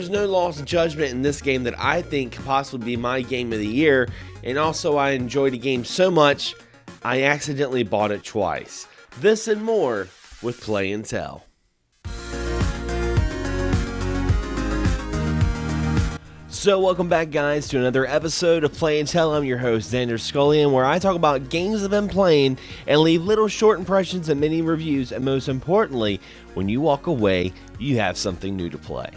There's no lost judgment in this game that I think could possibly be my game of the year, and also I enjoyed the game so much, I accidentally bought it twice. This and more with Play and Tell. So welcome back, guys, to another episode of Play and Tell. I'm your host, Xander Skullion, where I talk about games I've been playing and leave little short impressions and mini reviews, and most importantly, when you walk away, you have something new to play.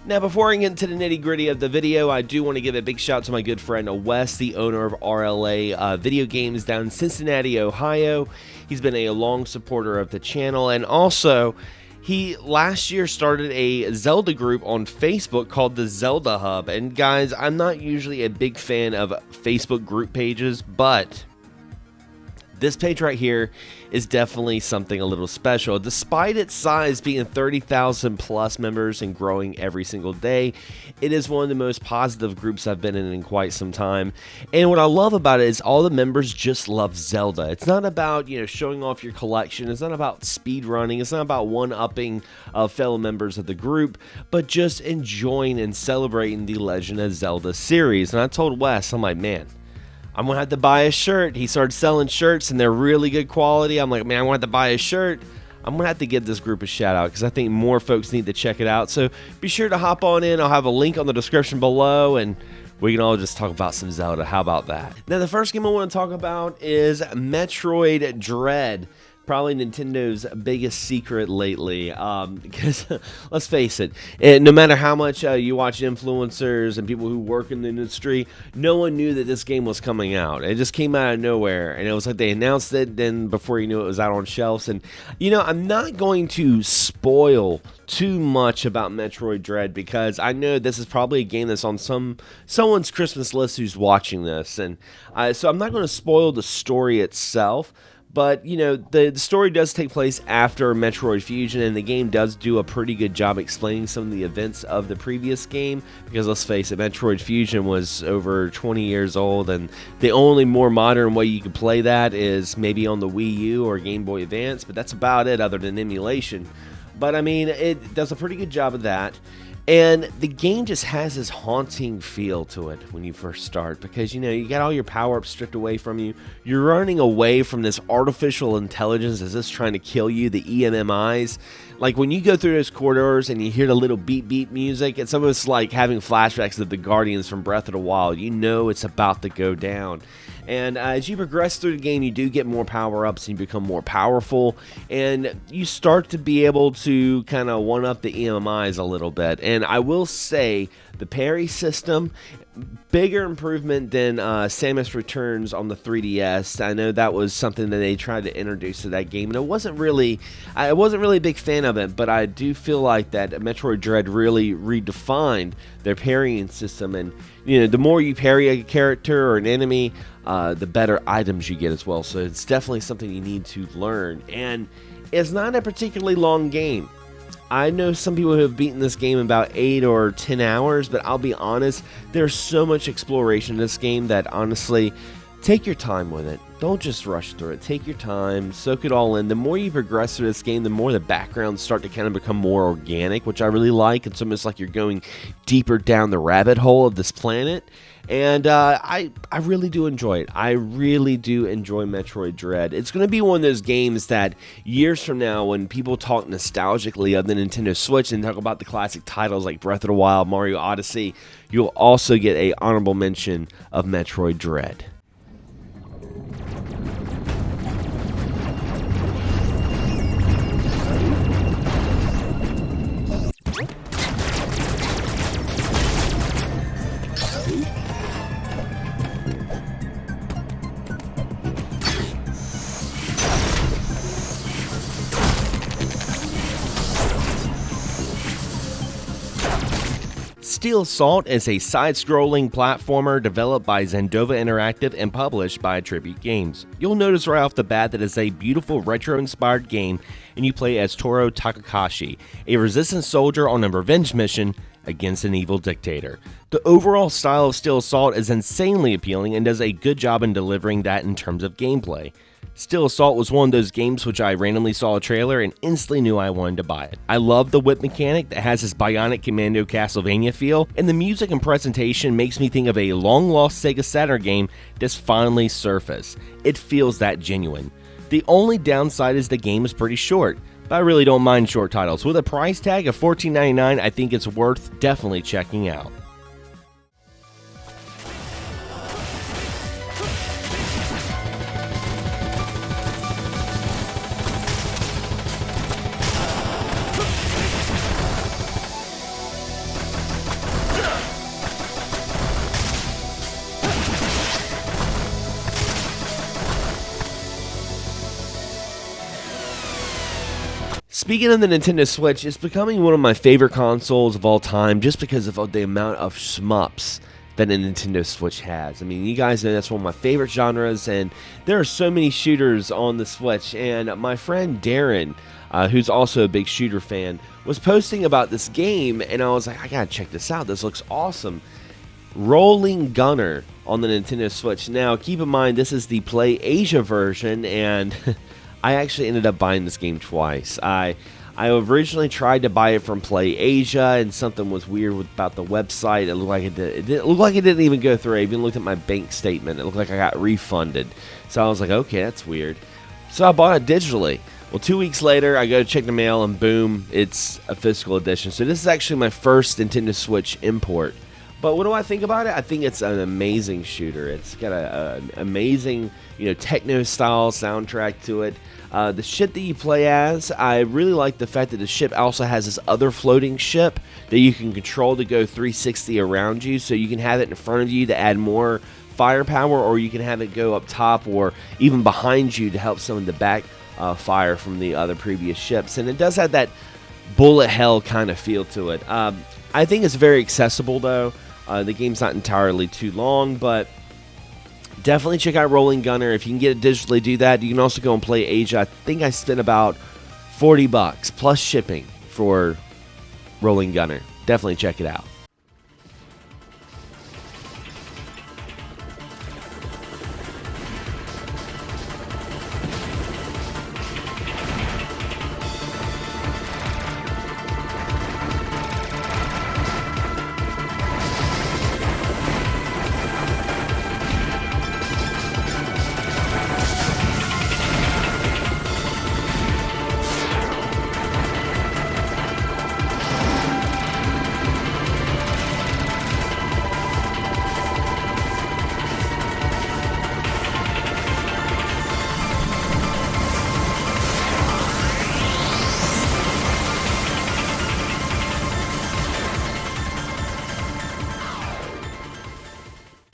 Now, before I get into the nitty-gritty of the video, I do want to give a big shout out to my good friend Wes, the owner of RLA Video Games down in Cincinnati, Ohio. He's been a long supporter of the channel, and also, he last year started a Zelda group on Facebook called the Zelda Hub. And guys, I'm not usually a big fan of Facebook group pages, but this page right here is definitely something a little special. Despite its size being 30,000 plus members and growing every single day, it is one of the most positive groups I've been in quite some time. And what I love about it is all the members just love Zelda. It's not about, showing off your collection. It's not about speed running. It's not about one-upping fellow members of the group, but just enjoying and celebrating the Legend of Zelda series. And I told Wes, I'm like, man, I'm going to have to buy a shirt. He started selling shirts, and they're really good quality. I'm like, man, I want to buy a shirt. I'm going to have to give this group a shout out because I think more folks need to check it out. So be sure to hop on in. I'll have a link on the description below, and we can all just talk about some Zelda. How about that? Now, the first game I want to talk about is Metroid Dread. Probably Nintendo's biggest secret lately, because let's face it, no matter how much you watch influencers and people who work in the industry, no one knew that this game was coming out. It just came out of nowhere, and it was like they announced it, then before you knew it was out on shelves. And I'm not going to spoil too much about Metroid Dread because I know this is probably a game that's on someone's Christmas list who's watching this, and so I'm not going to spoil the story itself. But, the story does take place after Metroid Fusion, and the game does do a pretty good job explaining some of the events of the previous game, because let's face it, Metroid Fusion was over 20 years old, and the only more modern way you can play that is maybe on the Wii U or Game Boy Advance, but that's about it other than emulation. But, it does a pretty good job of that. And the game just has this haunting feel to it when you first start because, you got all your power-ups stripped away from you. You're running away from this artificial intelligence that's just trying to kill you, the EMMIs. Like, when you go through those corridors and you hear the little beep-beep music, it's almost like having flashbacks of the Guardians from Breath of the Wild. You know it's about to go down. And as you progress through the game, you do get more power-ups and you become more powerful. And you start to be able to kind of one-up the EMMIs a little bit. And I will say, the parry system, bigger improvement than Samus Returns on the 3DS. I know that was something that they tried to introduce to that game, and I wasn't really a big fan of it, but I do feel like that Metroid Dread really redefined their parrying system, and the more you parry a character or an enemy, the better items you get as well. So it's definitely something you need to learn, and it's not a particularly long game. I know some people who have beaten this game in about 8 or 10 hours, but I'll be honest, there's so much exploration in this game that honestly, take your time with it. Don't just rush through it. Take your time, soak it all in. The more you progress through this game, the more the backgrounds start to kind of become more organic, which I really like. It's almost like you're going deeper down the rabbit hole of this planet. And I really do enjoy it. I really do enjoy Metroid Dread. It's going to be one of those games that years from now, when people talk nostalgically of the Nintendo Switch and talk about the classic titles like Breath of the Wild, Mario Odyssey, you'll also get an honorable mention of Metroid Dread. Steel Assault is a side-scrolling platformer developed by Zendova Interactive and published by Tribute Games. You'll notice right off the bat that it's a beautiful retro-inspired game, and you play as Toro Takakashi, a resistance soldier on a revenge mission against an evil dictator. The overall style of Steel Assault is insanely appealing and does a good job in delivering that in terms of gameplay. Steel Assault was one of those games which I randomly saw a trailer and instantly knew I wanted to buy it. I love the whip mechanic that has this Bionic Commando Castlevania feel, and the music and presentation makes me think of a long-lost Sega Saturn game that's finally surfaced. It feels that genuine. The only downside is the game is pretty short, but I really don't mind short titles. With a price tag of $14.99, I think it's worth definitely checking out. Speaking of the Nintendo Switch, it's becoming one of my favorite consoles of all time just because of the amount of shmups that a Nintendo Switch has. I mean, you guys know that's one of my favorite genres, and there are so many shooters on the Switch. And my friend Darren, who's also a big shooter fan, was posting about this game, and I was like, I gotta check this out. This looks awesome. Rolling Gunner on the Nintendo Switch. Now, keep in mind, this is the Play Asia version, and I actually ended up buying this game twice. I originally tried to buy it from Play Asia, and something was weird about the website. It looked like it looked like it didn't even go through. I even looked at my bank statement. It looked like I got refunded. So I was like, okay, that's weird. So I bought it digitally. Well, 2 weeks later, I go to check the mail, and boom, it's a physical edition. So this is actually my first Nintendo Switch import. But what do I think about it? I think it's an amazing shooter. It's got an amazing, techno-style soundtrack to it. The ship that you play as, I really like the fact that the ship also has this other floating ship that you can control to go 360 around you. So you can have it in front of you to add more firepower, or you can have it go up top or even behind you to help some of the back fire from the other previous ships. And it does have that bullet hell kind of feel to it. I think it's very accessible, though. The game's not entirely too long, but definitely check out Rolling Gunner. If you can get it digitally, do that. You can also go and Play Asia. I think I spent about $40 plus shipping for Rolling Gunner. Definitely check it out.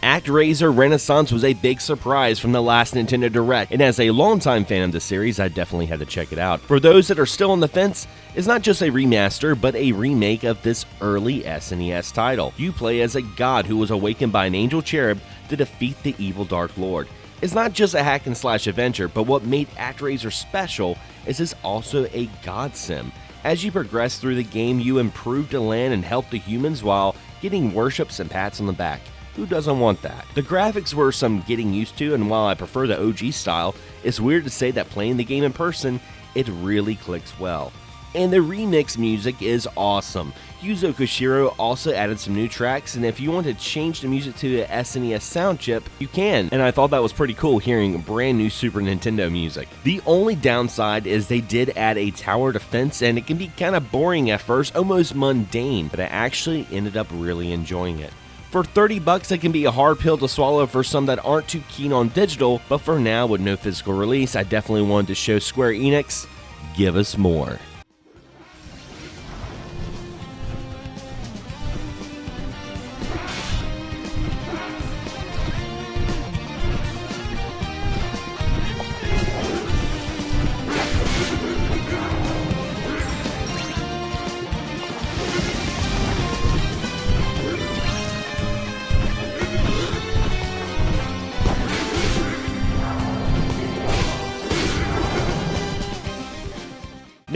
ActRaiser Renaissance was a big surprise from the last Nintendo Direct, and as a longtime fan of the series, I definitely had to check it out. For those that are still on the fence, it's not just a remaster, but a remake of this early SNES title. You play as a god who was awakened by an angel cherub to defeat the evil Dark Lord. It's not just a hack and slash adventure, but what made ActRaiser special is it's also a god sim. As you progress through the game, you improve the land and help the humans while getting worships and pats on the back. Who doesn't want that? The graphics were some getting used to, and while I prefer the OG style, it's weird to say that playing the game in person, it really clicks well. And the remix music is awesome. Yuzo Koshiro also added some new tracks, and if you want to change the music to the SNES sound chip, you can. And I thought that was pretty cool hearing brand new Super Nintendo music. The only downside is they did add a tower defense, and it can be kind of boring at first, almost mundane, but I actually ended up really enjoying it. For $30, it can be a hard pill to swallow for some that aren't too keen on digital, but for now, with no physical release, I definitely wanted to show Square Enix, give us more.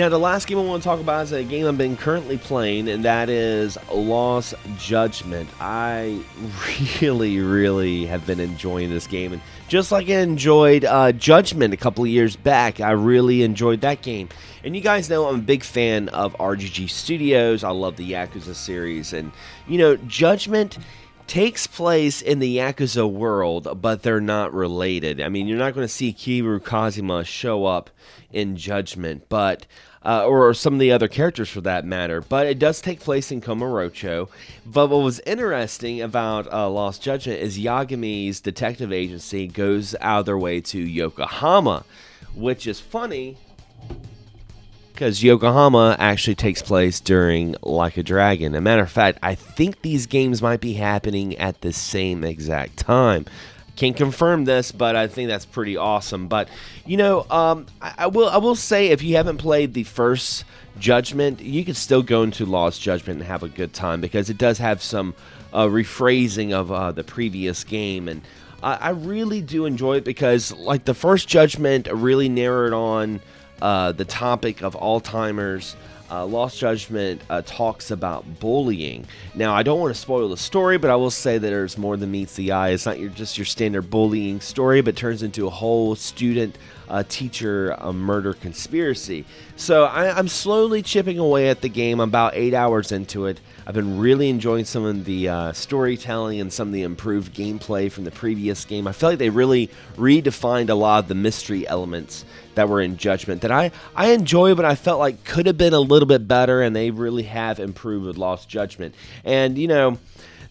Now, the last game I want to talk about is a game I've been currently playing, and that is Lost Judgment. I really have been enjoying this game, and just like I enjoyed Judgment a couple of years back, I really enjoyed that game. And you guys know I'm a big fan of RGG Studios. I love the Yakuza series, and you know, Judgment takes place in the Yakuza world, but they're not related. I mean, you're not going to see Kiru Kazuma show up in Judgment, but or some of the other characters for that matter, but it does take place in Komorocho. But what was interesting about Lost Judgment is Yagami's detective agency goes out of their way to Yokohama, which is funny because Yokohama actually takes place during Like a Dragon. As a matter of fact, I think these games might be happening at the same exact time. Can't confirm this, but I think that's pretty awesome. But you know, I will say, if you haven't played the first Judgment, you can still go into Lost Judgment and have a good time, because it does have some rephrasing of the previous game, and I really do enjoy it, because like the first Judgment really narrowed on the topic of Alzheimer's. Lost Judgment talks about bullying. Now, I don't want to spoil the story, but I will say that there's more than meets the eye. It's not just your standard bullying story, but turns into a whole student-teacher murder conspiracy. So I'm slowly chipping away at the game. I'm about 8 hours into it. I've been really enjoying some of the storytelling and some of the improved gameplay from the previous game. I feel like they really redefined a lot of the mystery elements that were in Judgment that I enjoy, but I felt like could have been a little bit better, and they really have improved with Lost Judgment. And you know,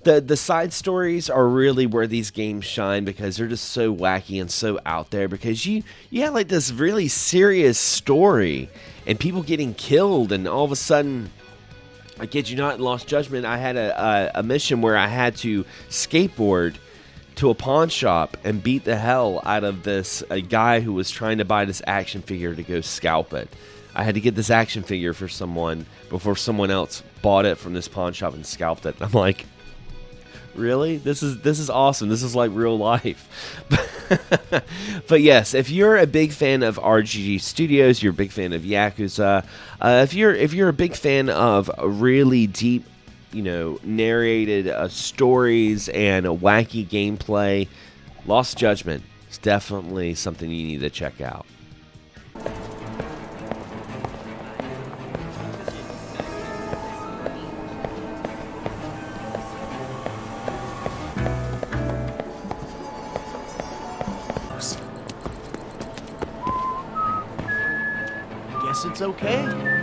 the side stories are really where these games shine, because they're just so wacky and so out there, because you have like this really serious story and people getting killed, and all of a sudden, I kid you not, in Lost Judgment, I had a mission where I had to skateboard to a pawn shop and beat the hell out of a guy who was trying to buy this action figure to go scalp it. I had to get this action figure for someone before someone else bought it from this pawn shop and scalped it. I'm like, really? This is awesome. This is like real life. But yes, if you're a big fan of RGG Studios, you're a big fan of Yakuza. If you're a big fan of really deep, you know, narrated stories and a wacky gameplay, Lost Judgment is definitely something you need to check out. Guess it's okay.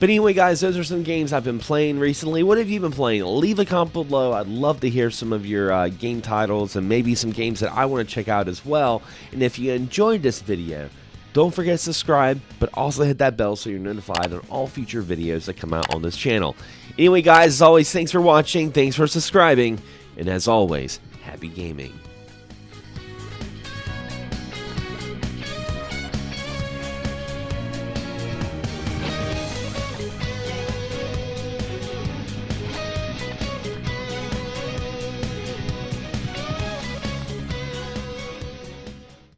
But anyway, guys, those are some games I've been playing recently. What have you been playing? Leave a comment below. I'd love to hear some of your game titles and maybe some games that I want to check out as well. And if you enjoyed this video, don't forget to subscribe, but also hit that bell so you're notified on all future videos that come out on this channel. Anyway, guys, as always, thanks for watching, thanks for subscribing, and as always, happy gaming.